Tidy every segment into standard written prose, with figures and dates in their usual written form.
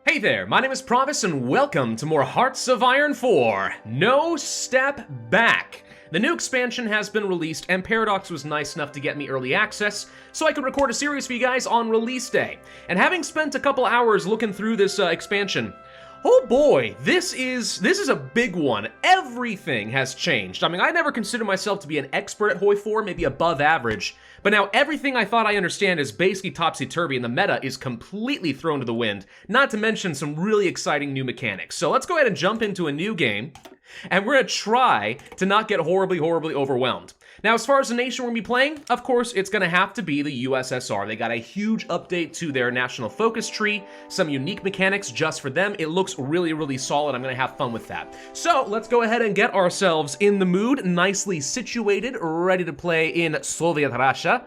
Hey there, my name is Pravus and welcome to more Hearts of Iron 4, No Step Back. The new expansion has been released and Paradox was nice enough to get me early access so I could record a series for you guys on release day. And having spent a couple hours looking through this expansion, oh boy, this is a big one. Everything has changed. I mean, I never considered myself to be an expert at HoI4, maybe above average, but now everything I thought I understand is basically topsy-turvy and the meta is completely thrown to the wind, not to mention some really exciting new mechanics. So let's go ahead and jump into a new game, and we're gonna try to not get horribly overwhelmed. Now, as far as the nation we're gonna be playing, of course, it's gonna have to be the USSR. They got a huge update to their national focus tree, some unique mechanics just for them. It looks really solid. I'm gonna have fun with that. So let's go ahead and get ourselves in the mood, nicely situated, ready to play in Soviet Russia.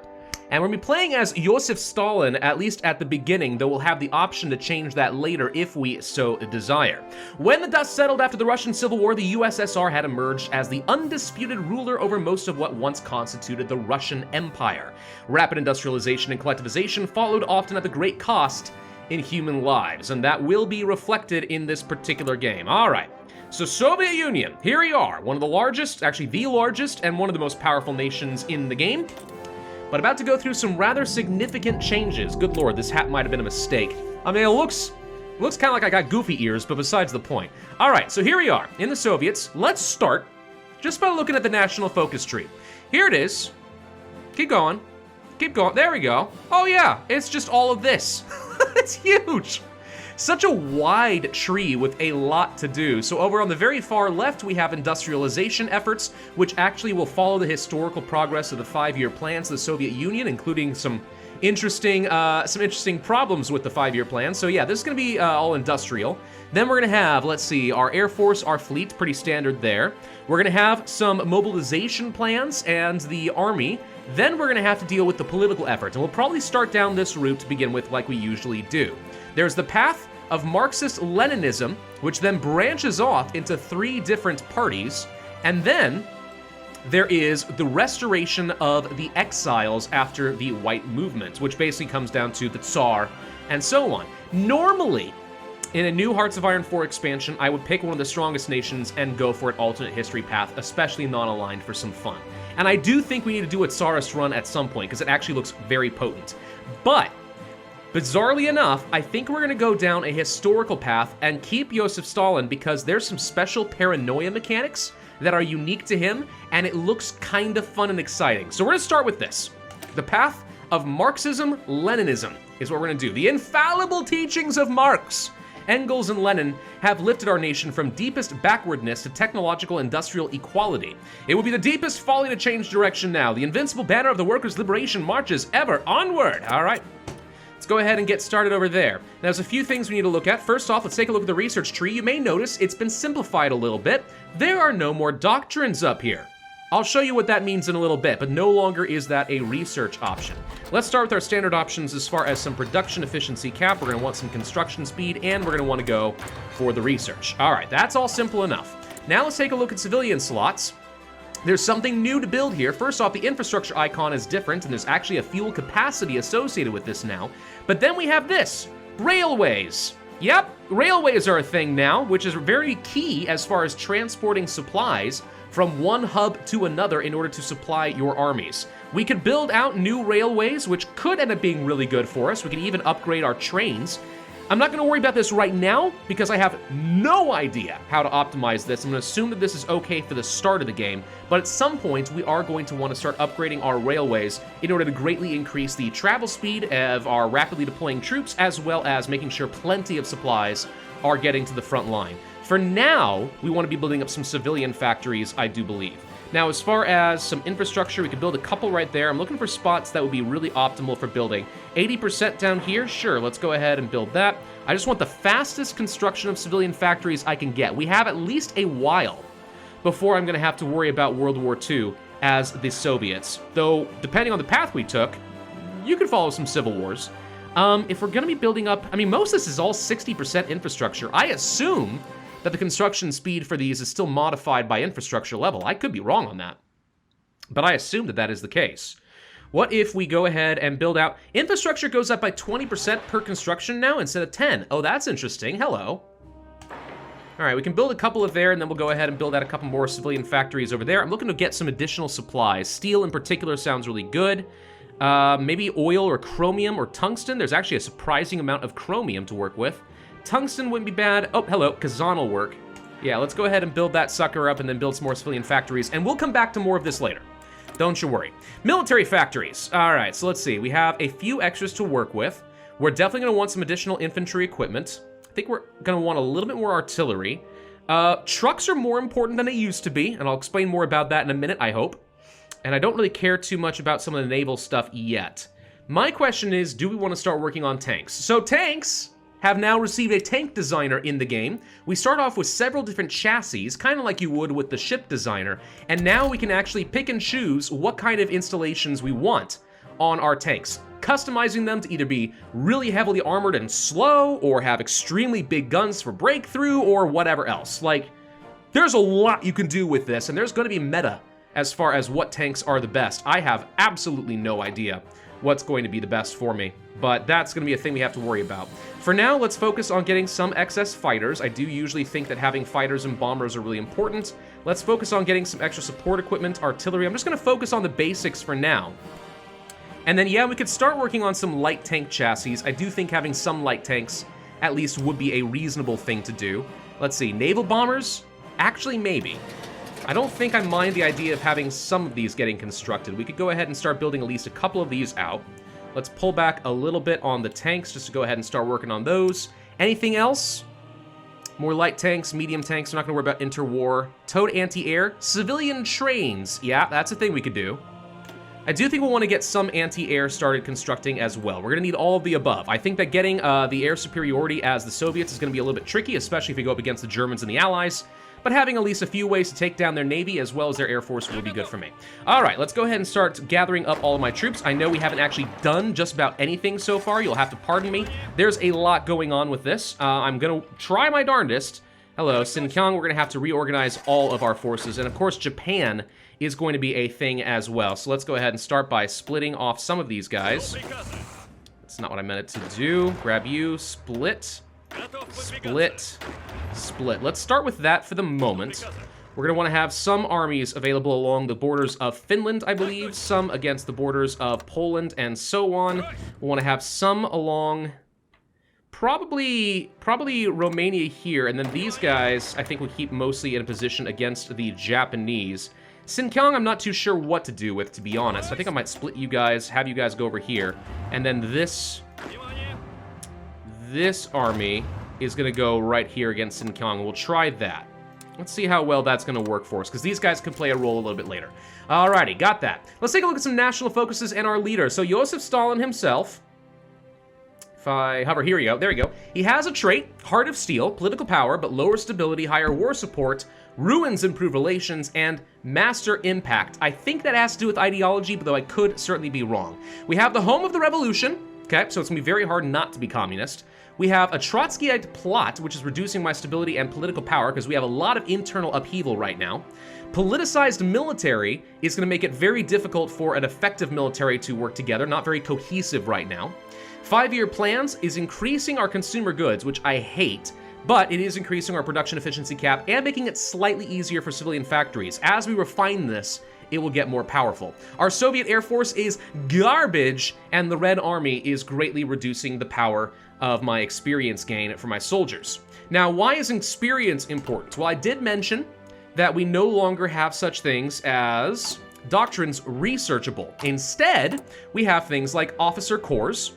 And we're going to be playing as Joseph Stalin, at least at the beginning, though we'll have the option to change that later if we so desire. When the dust settled after the Russian Civil War, the USSR had emerged as the undisputed ruler over most of what once constituted the Russian Empire. Rapid industrialization and collectivization followed, often at the great cost in human lives, and that will be reflected in this particular game. All right. So Soviet Union, here we are, one of the largest, actually the largest, and one of the most powerful nations in the game. But about to go through some rather significant changes. Good lord, this hat might have been a mistake. I mean, it looks kind of like I got goofy ears, but besides the point. All right, so here we are in the Soviets. Let's start just by looking at the national focus tree. Here it is. Keep going. Keep going. There we go. Oh yeah, it's just all of this. It's huge. Such a wide tree with a lot to do. So over on the very far left, we have industrialization efforts, which actually will follow the historical progress of the 5-year plans of the Soviet Union, including some interesting problems with the 5-year plan. So yeah, this is gonna be all industrial. Then we're gonna have, let's see, our Air Force, our fleet, pretty standard there. We're gonna have some mobilization plans and the Army. Then we're gonna have to deal with the political efforts, and we'll probably start down this route to begin with like we usually do. There's the path of Marxist-Leninism, which then branches off into 3 different parties, and then there is the restoration of the exiles after the White Movement, which basically comes down to the Tsar and so on. Normally, in a new Hearts of Iron 4 expansion, I would pick one of the strongest nations and go for an alternate history path, especially non-aligned, for some fun. And I do think we need to do a Tsarist run at some point, because it actually looks very potent. But bizarrely enough, I think we're gonna go down a historical path and keep Joseph Stalin because there's some special paranoia mechanics that are unique to him, and it looks kind of fun and exciting. So we're gonna start with this. The path of Marxism-Leninism is what we're gonna do. The infallible teachings of Marx. Engels and Lenin have lifted our nation from deepest backwardness to technological industrial equality. It would be the deepest folly to change direction now. The invincible banner of the workers' liberation marches ever onward. All right. Let's go ahead and get started over there. Now, there's a few things we need to look at. First off, let's take a look at the research tree. You may notice it's been simplified a little bit. There are no more doctrines up here. I'll show you what that means in a little bit, but no longer is that a research option. Let's start with our standard options as far as some production efficiency cap. We're gonna want some construction speed, and we're gonna wanna go for the research. All right, that's all simple enough. Now let's take a look at civilian slots. There's something new to build here. First off, the infrastructure icon is different, and there's actually a fuel capacity associated with this now. But then we have this, railways. Yep, railways are a thing now, which is very key as far as transporting supplies from one hub to another in order to supply your armies. We could build out new railways, which could end up being really good for us. We could even upgrade our trains. I'm not gonna worry about this right now because I have no idea how to optimize this. I'm gonna assume that this is okay for the start of the game, but at some point we are going to wanna start upgrading our railways in order to greatly increase the travel speed of our rapidly deploying troops, as well as making sure plenty of supplies are getting to the front line. For now, we wanna be building up some civilian factories, I do believe. Now, as far as some infrastructure, we could build a couple right there. I'm looking for spots that would be really optimal for building. 80% down here, sure, let's go ahead and build that. I just want the fastest construction of civilian factories I can get. We have at least a while before I'm gonna have to worry about World War II as the Soviets. Though, depending on the path we took, you could follow some civil wars. If we're gonna be building up, I mean, most of this is all 60% infrastructure. I assume that the construction speed for these is still modified by infrastructure level. I could be wrong on that, but I assume that that is the case. What if we go ahead and build out... Infrastructure goes up by 20% per construction now instead of 10. Oh, that's interesting. Hello. All right, we can build a couple of there, and then we'll go ahead and build out a couple more civilian factories over there. I'm looking to get some additional supplies. Steel in particular sounds really good. Maybe oil or chromium or tungsten. There's actually a surprising amount of chromium to work with. Tungsten wouldn't be bad. Oh, hello, Kazan will work. Yeah, let's go ahead and build that sucker up and then build some more civilian factories, and we'll come back to more of this later. Don't you worry. Military factories. All right, so let's see. We have a few extras to work with. We're definitely going to want some additional infantry equipment. I think we're going to want a little bit more artillery. Trucks are more important than they used to be, and I'll explain more about that in a minute, I hope. And I don't really care too much about some of the naval stuff yet. My question is, do we want to start working on tanks? So tanks have now received a tank designer in the game. We start off with several different chassis, kind of like you would with the ship designer, and now we can actually pick and choose what kind of installations we want on our tanks, customizing them to either be really heavily armored and slow, or have extremely big guns for breakthrough, or whatever else. Like, there's a lot you can do with this, and there's going to be meta as far as what tanks are the best. I have absolutely no idea what's going to be the best for me, but that's going to be a thing we have to worry about. For now, let's focus on getting some excess fighters. I do usually think that having fighters and bombers are really important. Let's focus on getting some extra support equipment, artillery. I'm just going to focus on the basics for now. And then, yeah, we could start working on some light tank chassis. I do think having some light tanks at least would be a reasonable thing to do. Let's see, naval bombers? Actually, maybe. I don't think I mind the idea of having some of these getting constructed. We could go ahead and start building at least a couple of these out. Let's pull back a little bit on the tanks just to go ahead and start working on those. Anything else? More light tanks, medium tanks. We're not going to worry about interwar. Towed anti-air. Civilian trains. Yeah, that's a thing we could do. I do think we'll want to get some anti-air started constructing as well. We're going to need all of the above. I think that getting the air superiority as the Soviets is going to be a little bit tricky, especially if we go up against the Germans and the Allies. But having at least a few ways to take down their navy as well as their air force will be good for me. All right, let's go ahead and start gathering up all of my troops. I know we haven't actually done just about anything so far. You'll have to pardon me. There's a lot going on with this. I'm going to try my darndest. Hello, Xinjiang. We're going to have to reorganize all of our forces. And of course, Japan is going to be a thing as well. So let's go ahead and start by splitting off some of these guys. That's not what I meant it to do. Grab you, split. Split. Split. Let's start with that for the moment. We're going to want to have some armies available along the borders of Finland, I believe, some against the borders of Poland, and so on. We want to have some along probably Romania here, and then these guys I think we keep mostly in a position against the Japanese. Xinjiang I'm not too sure what to do with, to be honest. I think I might split you guys, have you guys go over here, and then this army is going to go right here against Xinjiang. We'll try that. Let's see how well that's going to work for us, because these guys can play a role a little bit later. Alrighty, got that. Let's take a look at some national focuses and our leader. So Joseph Stalin himself, if I hover, here we go, there we go. He has a trait, Heart of Steel, political power, but lower stability, higher war support, ruins improve relations, and master impact. I think that has to do with ideology, but though I could certainly be wrong. We have the home of the revolution. Okay, so it's going to be very hard not to be communist. We have a Trotskyite plot, which is reducing my stability and political power because we have a lot of internal upheaval right now. Politicized military is going to make it very difficult for an effective military to work together, not very cohesive right now. 5-year plans is increasing our consumer goods, which I hate, but it is increasing our production efficiency cap and making it slightly easier for civilian factories. As we refine this, it will get more powerful. Our Soviet Air Force is garbage, and the Red Army is greatly reducing the power of my experience gain for my soldiers. Now, why is experience important? Well, I did mention that we no longer have such things as doctrines researchable. Instead, we have things like officer corps,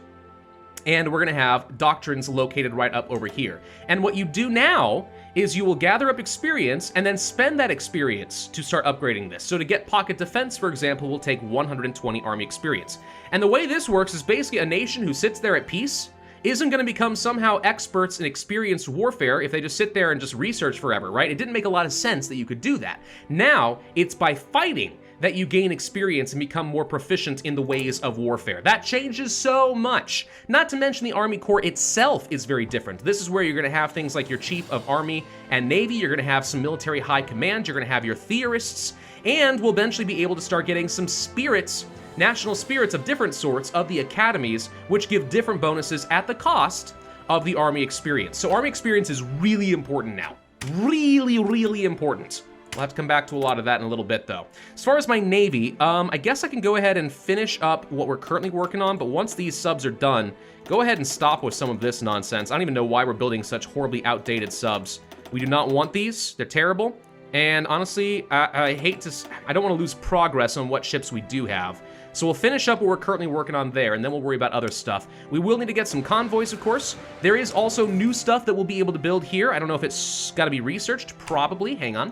and we're going to have doctrines located right up over here. And what you do now is you will gather up experience and then spend that experience to start upgrading this. So to get pocket defense, for example, will take 120 army experience. And the way this works is basically a nation who sits there at peace isn't going to become somehow experts in experienced warfare if they just sit there and just research forever, right? It didn't make a lot of sense that you could do that. Now, it's by fighting that you gain experience and become more proficient in the ways of warfare. That changes so much. Not to mention the Army Corps itself is very different. This is where you're going to have things like your Chief of Army and Navy, you're going to have some military high command, you're going to have your theorists, and we'll eventually be able to start getting some spirits national spirits of different sorts of the academies, which give different bonuses at the cost of the army experience. So army experience is really important now. Really, really important. We'll have to come back to a lot of that in a little bit, though. As far as my Navy, I guess I can go ahead and finish up what we're currently working on, but once these subs are done, go ahead and stop with some of this nonsense. I don't even know why we're building such horribly outdated subs. We do not want these. They're terrible. And honestly, I don't want to lose progress on what ships we do have. So we'll finish up what we're currently working on there, and then we'll worry about other stuff. We will need to get some convoys, of course. There is also new stuff that we'll be able to build here. I don't know if it's got to be researched. Probably. Hang on.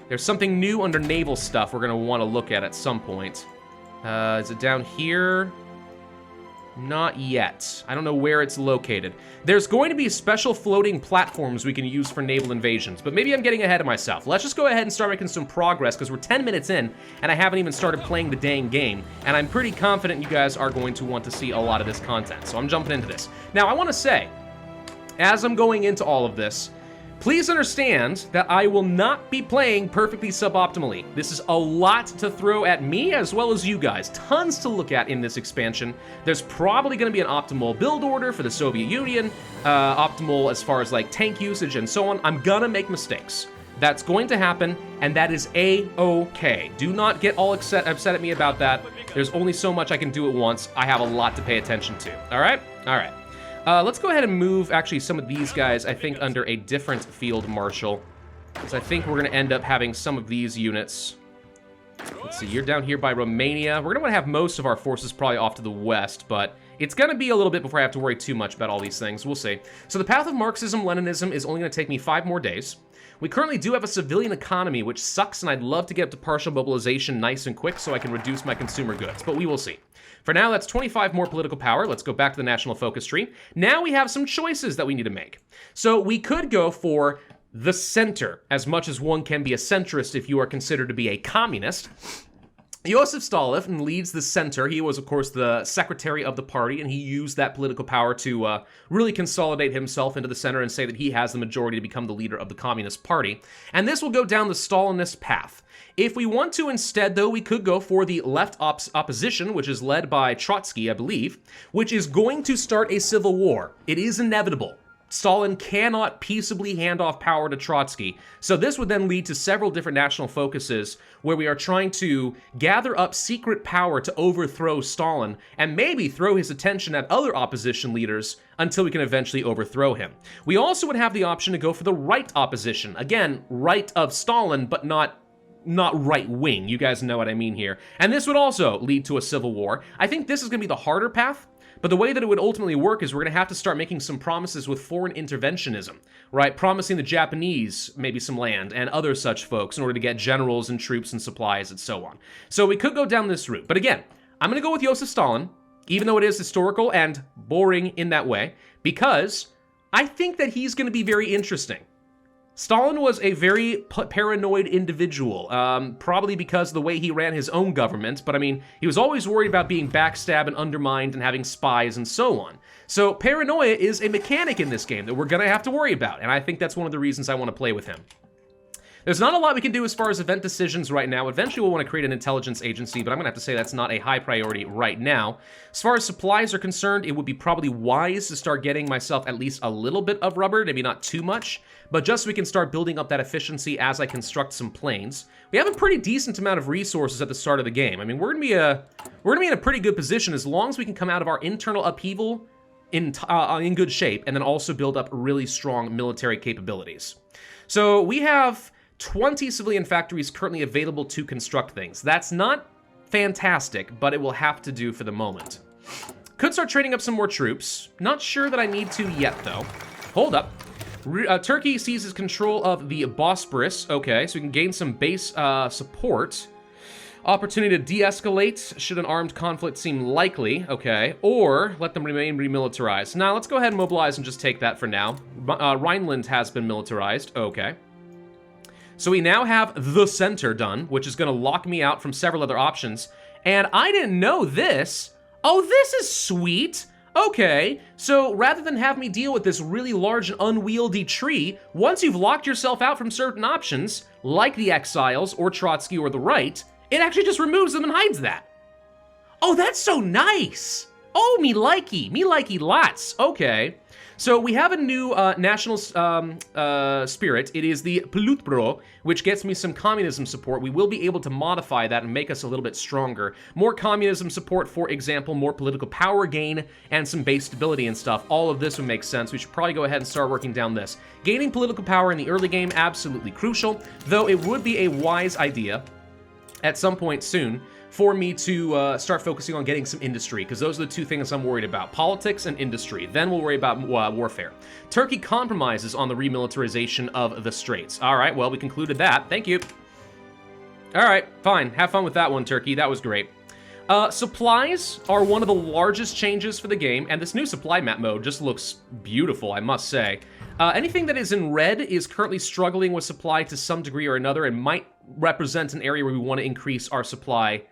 There's something new under naval stuff we're going to want to look at some point. Is it down here? Not yet. I don't know where it's located. There's going to be special floating platforms we can use for naval invasions, but maybe I'm getting ahead of myself. Let's just go ahead and start making some progress, because we're 10 minutes in, and I haven't even started playing the dang game, and I'm pretty confident you guys are going to want to see a lot of this content, so I'm jumping into this. Now, I want to say, as I'm going into all of this, please understand that I will not be playing perfectly suboptimally. This is a lot to throw at me as well as you guys. Tons to look at in this expansion. There's probably going to be an optimal build order for the Soviet Union, optimal as far as like tank usage and so on. I'm gonna make mistakes. That's going to happen, and that is A-okay. Do not get all upset at me about that. There's only so much I can do at once. I have a lot to pay attention to. All right? All right. Let's go ahead and move, actually, some of these guys, I think, under a different field marshal. Because I think we're going to end up having some of these units. Let's see, you're down here by Romania. We're going to want to have most of our forces probably off to the west, but it's going to be a little bit before I have to worry too much about all these things. We'll see. So the path of Marxism-Leninism is only going to take me 5 more days. We currently do have a civilian economy, which sucks, and I'd love to get up to partial mobilization nice and quick so I can reduce my consumer goods, but we will see. For now, that's 25 more political power. Let's go back to the national focus tree. Now we have some choices that we need to make. So we could go for the center, as much as one can be a centrist if you are considered to be a communist. Joseph Stalin leads the center. He was, of course, the secretary of the party, and he used that political power to really consolidate himself into the center and say that he has the majority to become the leader of the Communist Party. And this will go down the Stalinist path. If we want to instead, though, we could go for the left opposition, which is led by Trotsky, I believe, which is going to start a civil war. It is inevitable. Stalin cannot peaceably hand off power to Trotsky. So this would then lead to several different national focuses where we are trying to gather up secret power to overthrow Stalin and maybe throw his attention at other opposition leaders until we can eventually overthrow him. We also would have the option to go for the right opposition. Again, right of Stalin, but not right wing. You guys know what I mean here. And this would also lead to a civil war. I think this is going to be the harder path. But the way that it would ultimately work is we're going to have to start making some promises with foreign interventionism, right? Promising the Japanese maybe some land and other such folks in order to get generals and troops and supplies and so on. So we could go down this route. But again, I'm going to go with Joseph Stalin, even though it is historical and boring in that way, because I think that he's going to be very interesting. Stalin was a very paranoid individual, probably because of the way he ran his own government, but I mean, he was always worried about being backstabbed and undermined and having spies and so on. So paranoia is a mechanic in this game that we're going to have to worry about, and I think that's one of the reasons I want to play with him. There's not a lot we can do as far as event decisions right now. Eventually we'll want to create an intelligence agency, but I'm going to have to say that's not a high priority right now. As far as supplies are concerned, it would be probably wise to start getting myself at least a little bit of rubber, maybe not too much, but just so we can start building up that efficiency as I construct some planes. We have a pretty decent amount of resources at the start of the game. I mean, we're gonna be in a pretty good position as long as we can come out of our internal upheaval in good shape, and then also build up really strong military capabilities. So we have 20 civilian factories currently available to construct things. That's not fantastic, but it will have to do for the moment. Could start training up some more troops. Not sure that I need to yet, though. Hold up. Turkey seizes control of the Bosporus. Okay, so we can gain some base support. Opportunity to de-escalate should an armed conflict seem likely. Okay, or let them remain remilitarized. Now, let's go ahead and mobilize and just take that for now. Rhineland has been militarized. Okay. So we now have the center done, which is going to lock me out from several other options. And I didn't know this. Oh, this is sweet. Okay, so rather than have me deal with this really large and unwieldy tree, once you've locked yourself out from certain options, like the exiles or Trotsky or the right, it actually just removes them and hides that. Oh, that's so nice. Oh, me likey lots. Okay. So we have a new national spirit. It is the Plutbro, which gets me some communism support. We will be able to modify that and make us a little bit stronger. More communism support, for example, more political power gain, and some base stability and stuff. All of this would make sense. We should probably go ahead and start working down this. Gaining political power in the early game, absolutely crucial, though it would be a wise idea at some point soon for me to start focusing on getting some industry, because those are the two things I'm worried about. Politics and industry. Then we'll worry about warfare. Turkey compromises on the remilitarization of the Straits. All right, well, we concluded that. Thank you. All right, fine. Have fun with that one, Turkey. That was great. Supplies are one of the largest changes for the game, and this new supply map mode just looks beautiful, I must say. Anything that is in red is currently struggling with supply to some degree or another and might represent an area where we want to increase our supply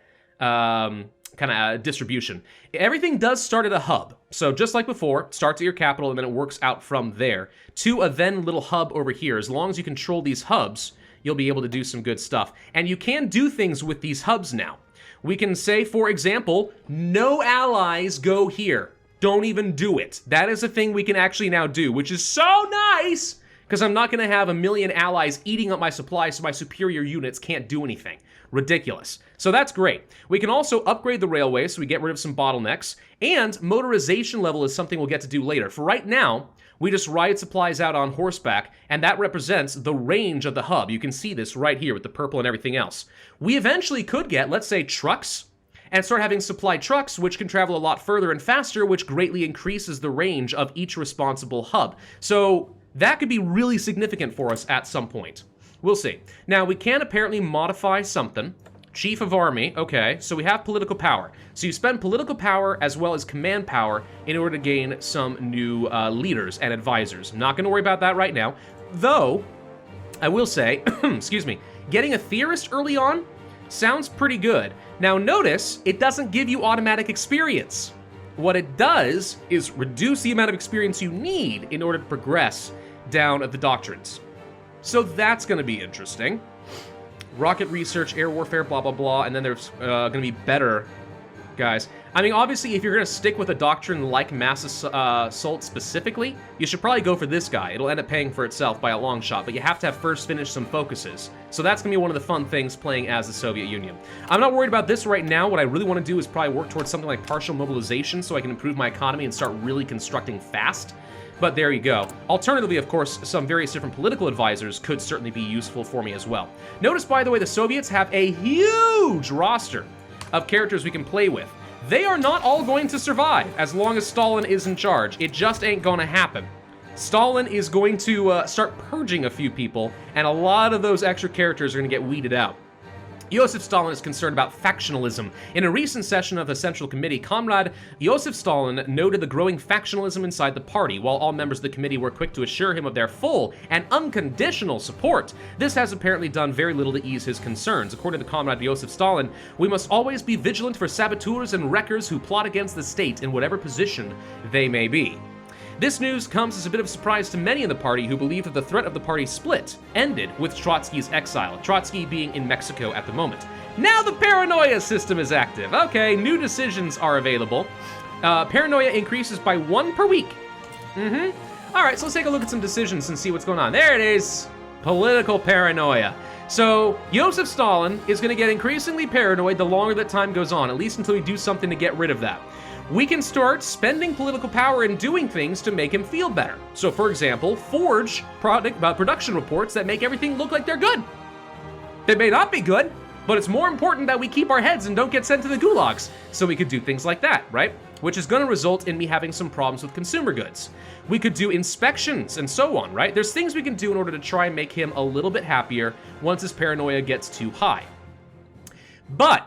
distribution. Everything does start at a hub. So just like before, starts at your capital and then it works out from there to a then little hub over here. As long as you control these hubs, you'll be able to do some good stuff. And you can do things with these hubs now. We can say, for example, no allies go here. Don't even do it. That is a thing we can actually now do, which is so nice, because I'm not going to have a million allies eating up my supplies so my superior units can't do anything. Ridiculous. So that's great. We can also upgrade the railway so we get rid of some bottlenecks, and motorization level is something we'll get to do later. For right now, we just ride supplies out on horseback, and that represents the range of the hub. You can see this right here with the purple and everything else. We eventually could get, let's say, trucks, and start having supply trucks, which can travel a lot further and faster, which greatly increases the range of each responsible hub. So that could be really significant for us at some point. We'll see. Now, we can apparently modify something. Chief of Army, okay, so we have political power. So you spend political power as well as command power in order to gain some new leaders and advisors. I'm not going to worry about that right now, though I will say, excuse me, getting a theorist early on sounds pretty good. Now notice, it doesn't give you automatic experience. What it does is reduce the amount of experience you need in order to progress down the doctrines. So that's going to be interesting. Rocket research, air warfare, blah, blah, blah, and then there's going to be better guys. I mean, obviously, if you're going to stick with a doctrine like mass assault specifically, you should probably go for this guy. It'll end up paying for itself by a long shot, but you have to have first finished some focuses. So that's going to be one of the fun things playing as the Soviet Union. I'm not worried about this right now. What I really want to do is probably work towards something like partial mobilization so I can improve my economy and start really constructing fast. But there you go. Alternatively, of course, some various different political advisors could certainly be useful for me as well. Notice, by the way, the Soviets have a huge roster of characters we can play with. They are not all going to survive as long as Stalin is in charge. It just ain't gonna happen. Stalin is going to start purging a few people, and a lot of those extra characters are gonna get weeded out. Joseph Stalin is concerned about factionalism. In a recent session of the Central Committee, Comrade Joseph Stalin noted the growing factionalism inside the party, while all members of the committee were quick to assure him of their full and unconditional support. This has apparently done very little to ease his concerns. According to Comrade Joseph Stalin, we must always be vigilant for saboteurs and wreckers who plot against the state in whatever position they may be. This news comes as a bit of a surprise to many in the party who believe that the threat of the party split ended with Trotsky's exile, Trotsky being in Mexico at the moment. Now the paranoia system is active. Okay, new decisions are available. Paranoia increases by 1 per week. All right, so let's take a look at some decisions and see what's going on. There it is, political paranoia. So Joseph Stalin is going to get increasingly paranoid the longer that time goes on, at least until we do something to get rid of that. We can start spending political power and doing things to make him feel better. So, for example, forge production reports that make everything look like they're good. They may not be good, but it's more important that we keep our heads and don't get sent to the gulags. So we could do things like that, right? Which is going to result in me having some problems with consumer goods. We could do inspections and so on, right? There's things we can do in order to try and make him a little bit happier once his paranoia gets too high. But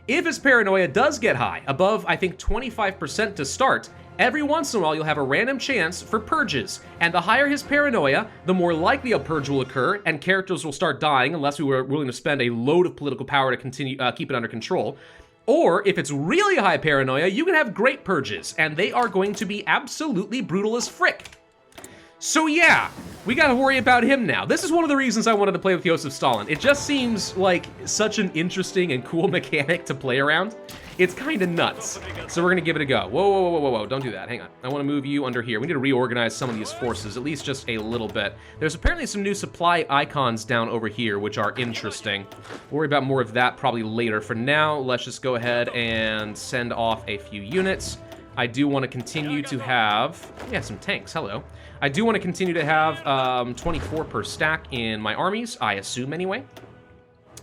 if his paranoia does get high, above, I think, 25% to start, every once in a while you'll have a random chance for purges. And the higher his paranoia, the more likely a purge will occur, and characters will start dying unless we were willing to spend a load of political power to continue keep it under control. Or, if it's really high paranoia, you can have great purges, and they are going to be absolutely brutal as frick. So yeah, we gotta worry about him now. This is one of the reasons I wanted to play with Joseph Stalin. It just seems like such an interesting and cool mechanic to play around. It's kind of nuts. So we're gonna give it a go. Whoa, whoa, whoa, whoa, whoa, don't do that, hang on. I wanna move you under here. We need to reorganize some of these forces, at least just a little bit. There's apparently some new supply icons down over here, which are interesting. We'll worry about more of that probably later. For now, let's just go ahead and send off a few units. I do want to continue to have, yeah, some tanks, hello. I do want to continue to have 24 per stack in my armies, I assume anyway.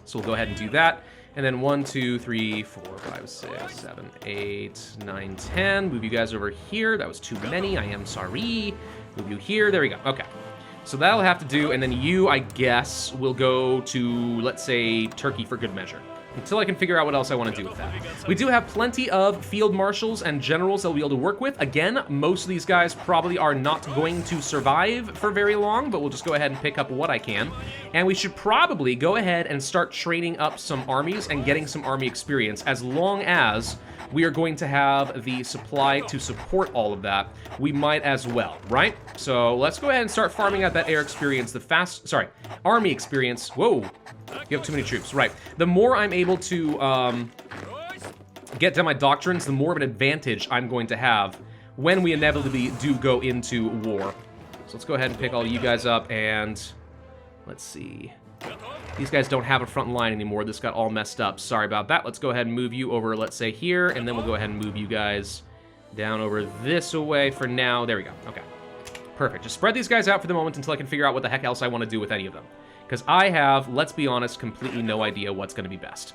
So we'll go ahead and do that. And then 1, 2, 3, 4, 5, 6, 7, 8, 9, 10. Move you guys over here. That was too many, I am sorry. Move you here, there we go, okay. So that'll have to do, and then you, I guess, will go to, let's say, Turkey for good measure. Until I can figure out what else I want to do with that. We do have plenty of field marshals and generals that we'll be able to work with. Again, most of these guys probably are not going to survive for very long, but we'll just go ahead and pick up what I can. And we should probably go ahead and start training up some armies and getting some army experience, as long as we are going to have the supply to support all of that. We might as well, right? So let's go ahead and start farming out that air experience, army experience. Whoa. You have too many troops, right. The more I'm able to get to my doctrines, the more of an advantage I'm going to have when we inevitably do go into war. So let's go ahead and pick all you guys up, and let's see. These guys don't have a front line anymore. This got all messed up. Sorry about that. Let's go ahead and move you over, let's say here, and then we'll go ahead and move you guys down over this way for now. There we go. Okay. Perfect. Just spread these guys out for the moment until I can figure out what the heck else I want to do with any of them. Because I have, let's be honest, completely no idea what's going to be best.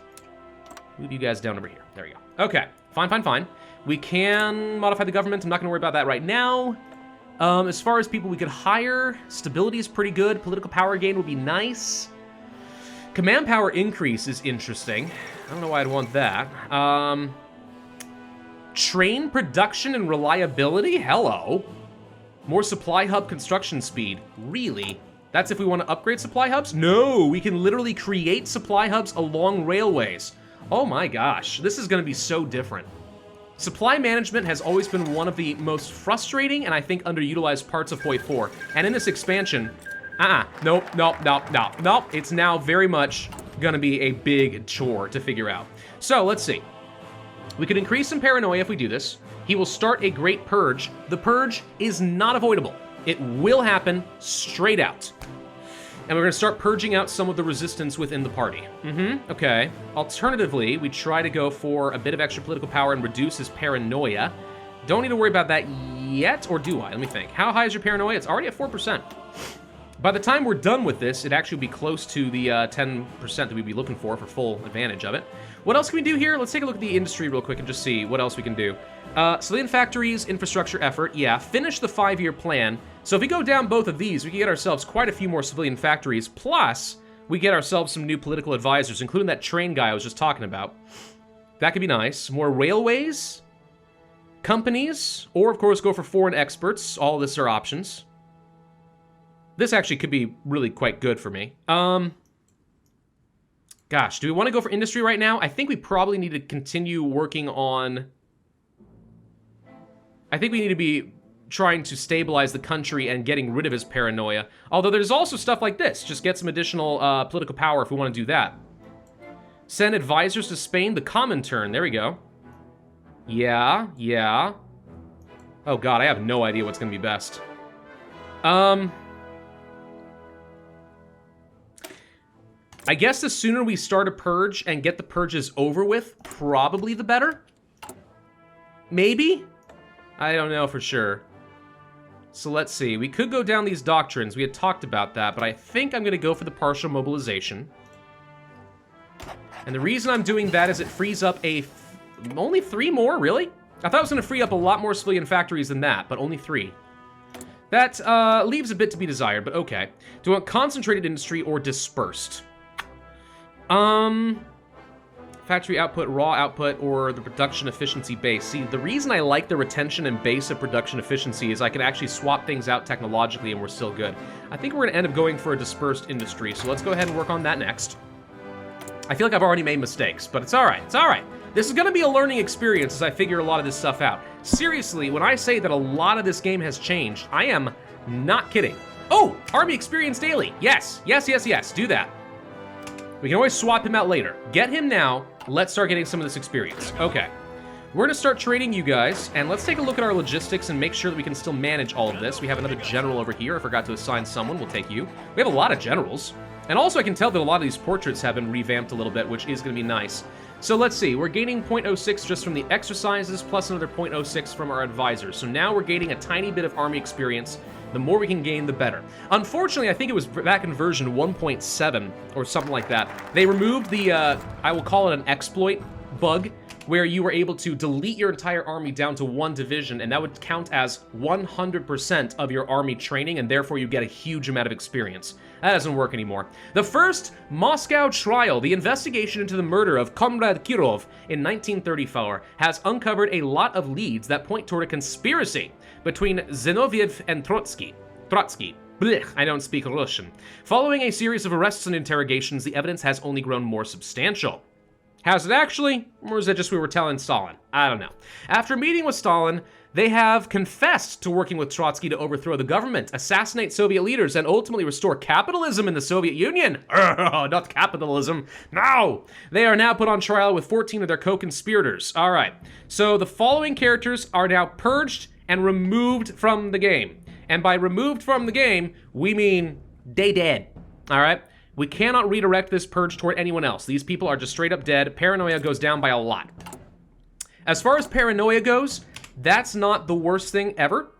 Move you guys down over here. There we go. Okay. Fine, fine, fine. We can modify the government. I'm not going to worry about that right now. As far as people we could hire, stability is pretty good. Political power gain would be nice. Command power increase is interesting. I don't know why I'd want that. Train production and reliability? Hello. More supply hub construction speed. Really? That's if we want to upgrade supply hubs? No, we can literally create supply hubs along railways. Oh my gosh, this is going to be so different. Supply management has always been one of the most frustrating and I think underutilized parts of HoI4. And in this expansion, nope. It's now very much going to be a big chore to figure out. So let's see. We could increase some paranoia if we do this. He will start a great purge. The purge is not avoidable. It will happen straight out. And we're going to start purging out some of the resistance within the party. Okay. Alternatively, we try to go for a bit of extra political power and reduce his paranoia. Don't need to worry about that yet, or do I? Let me think. How high is your paranoia? It's already at 4%. By the time we're done with this, it actually would be close to the 10% that we'd be looking for full advantage of it. What else can we do here? Let's take a look at the industry real quick and just see what else we can do. Civilian factories, infrastructure effort, yeah, finish the 5-year plan. So if we go down both of these, we can get ourselves quite a few more civilian factories, plus we get ourselves some new political advisors, including that train guy I was just talking about. That could be nice. More railways, companies, or of course go for foreign experts. All of this are options. This actually could be really quite good for me. Gosh, do we want to go for industry right now? I think we probably need to continue working on... I think we need to be trying to stabilize the country and getting rid of his paranoia. Although there's also stuff like this. Just get some additional political power if we want to do that. Send advisors to Spain. The Comintern. There we go. Yeah. Oh god, I have no idea what's going to be best. I guess the sooner we start a purge and get the purges over with, probably the better. Maybe? I don't know for sure. So let's see. We could go down these doctrines. We had talked about that, but I think I'm going to go for the partial mobilization. And the reason I'm doing that is it frees up only 3 more, really? I thought it was going to free up a lot more civilian factories than that, but only 3. That leaves a bit to be desired, but okay. Do we want concentrated industry or dispersed? Factory output, raw output, or the production efficiency base. See, the reason I like the retention and base of production efficiency is I can actually swap things out technologically and we're still good. I think we're going to end up going for a dispersed industry, so let's go ahead and work on that next. I feel like I've already made mistakes, but it's alright, it's alright. This is going to be a learning experience as I figure a lot of this stuff out. Seriously, when I say that a lot of this game has changed, I am not kidding. Oh, army experience daily. Yes, yes, yes, yes, do that. We can always swap him out later. Get him now. Let's start getting some of this experience. Okay. We're gonna start trading you guys, and let's take a look at our logistics and make sure that we can still manage all of this. We have another general over here. I forgot to assign someone. We'll take you. We have a lot of generals. And also I can tell that a lot of these portraits have been revamped a little bit, which is gonna be nice. So let's see, we're gaining 0.06 just from the exercises, plus another 0.06 from our advisors. So now we're gaining a tiny bit of army experience. The more we can gain, the better. Unfortunately, I think it was back in version 1.7 or something like that. They removed the, I will call it an exploit bug, where you were able to delete your entire army down to one division, and that would count as 100% of your army training, and therefore you get a huge amount of experience. That doesn't work anymore. The first Moscow trial, the investigation into the murder of Comrade Kirov in 1934, has uncovered a lot of leads that point toward a conspiracy between Zinoviev and Trotsky. Blech, I don't speak Russian. Following a series of arrests and interrogations, the evidence has only grown more substantial. Has it actually? Or is it just we were telling Stalin? I don't know. After meeting with Stalin, they have confessed to working with Trotsky to overthrow the government, assassinate Soviet leaders, and ultimately restore capitalism in the Soviet Union. Not capitalism. No! They are now put on trial with 14 of their co-conspirators. All right. So the following characters are now purged and removed from the game. And by removed from the game, we mean they dead. All right? We cannot redirect this purge toward anyone else. These people are just straight up dead. Paranoia goes down by a lot. As far as paranoia goes, that's not the worst thing ever.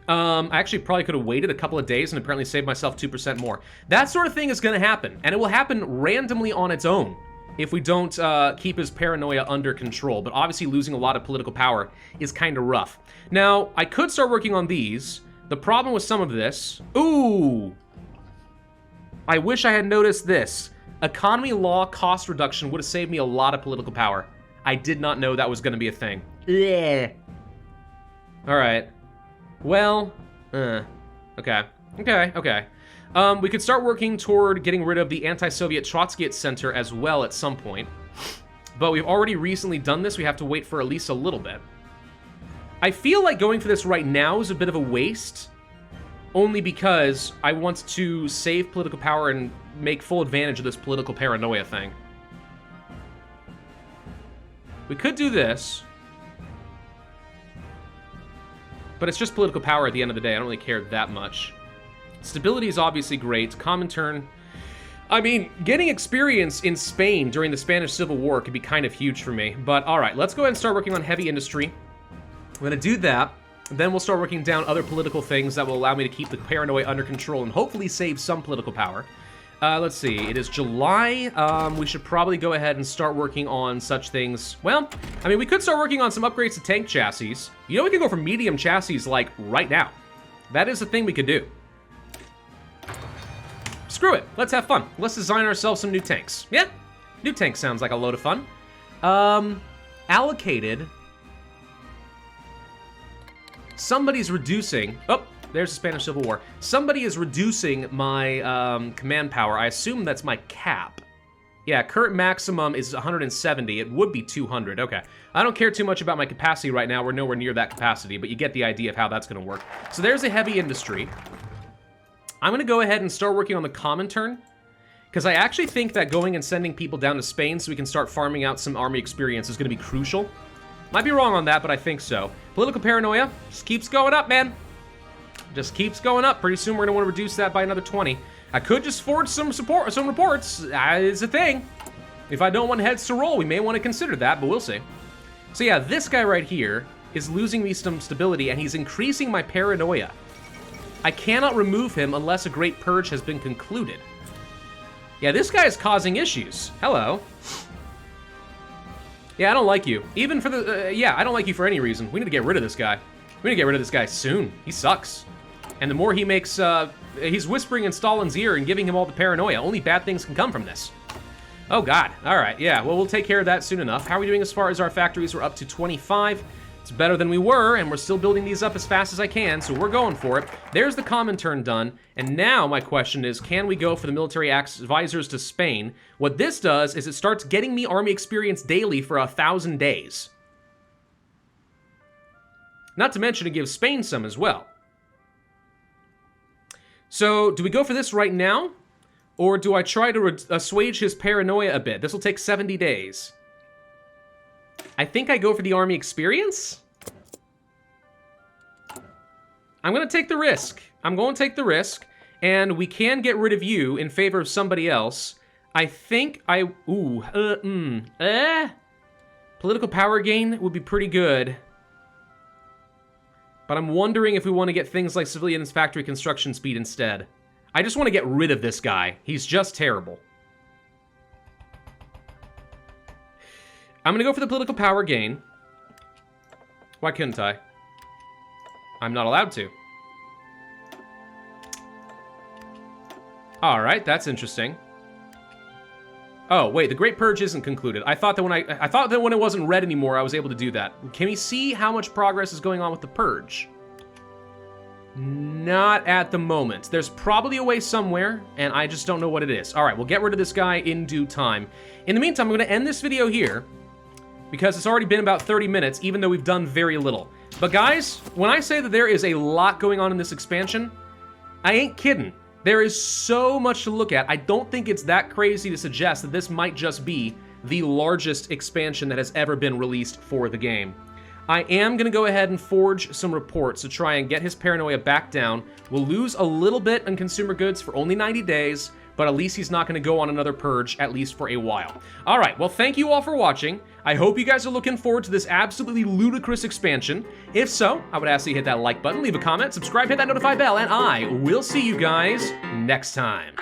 I actually probably could have waited a couple of days and apparently saved myself 2% more. That sort of thing is going to happen, and it will happen randomly on its own if we don't keep his paranoia under control. But obviously losing a lot of political power is kind of rough. Now, I could start working on these. The problem with some of this... Ooh! I wish I had noticed this. Economy law cost reduction would have saved me a lot of political power. I did not know that was going to be a thing. Yeah. All right. Well, okay. We could start working toward getting rid of the anti-Soviet Trotskyist Center as well at some point. But we've already recently done this. We have to wait for at least a little bit. I feel like going for this right now is a bit of a waste. Only because I want to save political power and make full advantage of this political paranoia thing. We could do this. But it's just political power at the end of the day. I don't really care that much. Stability is obviously great. Comintern. I mean, getting experience in Spain during the Spanish Civil War could be kind of huge for me. But alright, let's go ahead and start working on heavy industry. I'm going to do that. Then we'll start working down other political things that will allow me to keep the paranoia under control and hopefully save some political power. Let's see, it is July. We should probably go ahead and start working on such things. Well, I mean, we could start working on some upgrades to tank chassis. You know, we could go for medium chassis, like, right now. That is a thing we could do. Screw it, let's have fun. Let's design ourselves some new tanks. Yeah, new tank sounds like a load of fun. Allocated... Somebody's reducing... Oh, there's the Spanish Civil War. Somebody is reducing my command power. I assume that's my cap. Yeah, current maximum is 170. It would be 200. Okay. I don't care too much about my capacity right now. We're nowhere near that capacity, but you get the idea of how that's going to work. So there's a heavy industry. I'm going to go ahead and start working on the Comintern, because I actually think that going and sending people down to Spain so we can start farming out some army experience is going to be crucial. Might be wrong on that, but I think so. Political paranoia just keeps going up, man. Just keeps going up. Pretty soon we're gonna want to reduce that by another 20. I could just forge some reports. It's a thing. If I don't want heads to roll, we may want to consider that, but we'll see. So yeah, this guy right here is losing me some stability, and he's increasing my paranoia. I cannot remove him unless a great purge has been concluded. Yeah, this guy is causing issues. Hello. Yeah, I don't like you. Even for the, yeah, I don't like you for any reason. We need to get rid of this guy. We need to get rid of this guy soon. He sucks. And the more he makes, he's whispering in Stalin's ear and giving him all the paranoia. Only bad things can come from this. Oh, God. All right, yeah, well, we'll take care of that soon enough. How are we doing as far as our factories? We're up to 25. It's better than we were, and we're still building these up as fast as I can, so we're going for it. There's the Comintern done, and now my question is, can we go for the military advisors to Spain? What this does is it starts getting me army experience daily for 1,000 days. Not to mention it gives Spain some as well. So, do we go for this right now? Or do I try to assuage his paranoia a bit? This will take 70 days. I think I go for the army experience? I'm going to take the risk. I'm going to take the risk. And we can get rid of you in favor of somebody else. I think I... Political power gain would be pretty good. But I'm wondering if we want to get things like civilians factory construction speed instead. I just want to get rid of this guy. He's just terrible. I'm going to go for the political power gain. Why couldn't I? I'm not allowed to. Alright, that's interesting. Oh, wait, the Great Purge isn't concluded. I thought that when it wasn't red anymore, I was able to do that. Can we see how much progress is going on with the Purge? Not at the moment. There's probably a way somewhere, and I just don't know what it is. Alright, we'll get rid of this guy in due time. In the meantime, I'm going to end this video here, because it's already been about 30 minutes, even though we've done very little. But guys, when I say that there is a lot going on in this expansion, I ain't kidding. There is so much to look at. I don't think it's that crazy to suggest that this might just be the largest expansion that has ever been released for the game. I am going to go ahead and forge some reports to try and get his paranoia back down. We'll lose a little bit on consumer goods for only 90 days, but at least he's not going to go on another purge, at least for a while. Alright, well thank you all for watching. I hope you guys are looking forward to this absolutely ludicrous expansion. If so, I would ask that you hit that like button, leave a comment, subscribe, hit that notify bell, and I will see you guys next time.